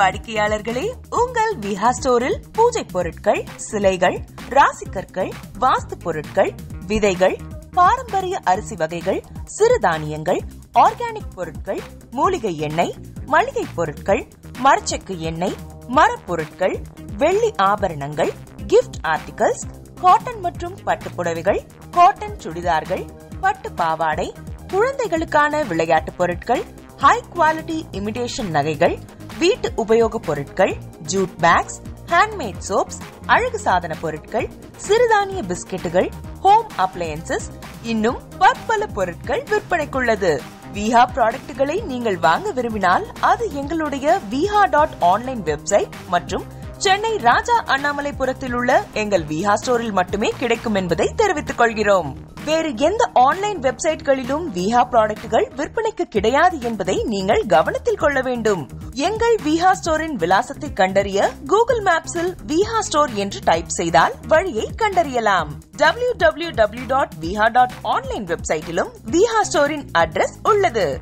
வாடிக்கையாளர்களே, உங்கள் விஹா ஸ்டோரில் பூஜை பொருட்கள், சிலைகள், ராசிக்கற்கள், வாஸ்து பொருட்கள், விதைகள், பாரம்பரிய அரிசி வகைகள், சிறுதானியங்கள், ஆர்கானிக் பொருட்கள், மூலிகை எண்ணெய், மளிகை பொருட்கள், மரச்செக்கு எண்ணெய், மரப்பொருட்கள், வெள்ளி ஆபரணங்கள், கிஃப்ட் ஆர்டிகல்ஸ், காட்டன் மற்றும் பட்டு புடவைகள், காட்டன் சுடிதார்கள், பட்டு பாவாடை, குழந்தைகளுக்கான விளையாட்டு பொருட்கள், ஹை குவாலிட்டி இமிடேஷன் நகைகள், வீட்டு உபயோக பொருட்கள், ஜூட் பேக்ஸ், ஹேண்ட்மேட் சோப்ஸ், அழகு சாதன பொருட்கள், சிறுதானிய பிஸ்கெட்டுகள், ஹோம் அப்ளையன்சஸ், இன்னும் பற்பல பொருட்கள் விற்பனைக்குள்ளது. விஹா ப்ராடக்ட்களை நீங்கள் வாங்க விரும்பினால் அது எங்களுடைய viha.online வெப்சைட் மற்றும் சென்னை ராஜா அண்ணாமலைபுரத்தில் உள்ள எங்கள் விஹா ஸ்டோரில் மட்டுமே கிடைக்கும் என்பதை தெரிவித்துக் கொள்கிறோம். வேறு எந்த ஆன்லைன் வெப்சைட்களிலும் விஹா ப்ராடக்ட்கள் விற்பனைக்கு கிடையாது என்பதை நீங்கள் கவனத்தில் கொள்ள வேண்டும். எங்கள் விஹா ஸ்டோரின் விலாசத்தை கண்டறிய கூகுள் மேப்ஸில் விஹா ஸ்டோர் என்று டைப் செய்தால் வழியை கண்டறியலாம். www.viha.online வெப்சைட்டிலும் விஹா ஸ்டோரின் அட்ரஸ் உள்ளது.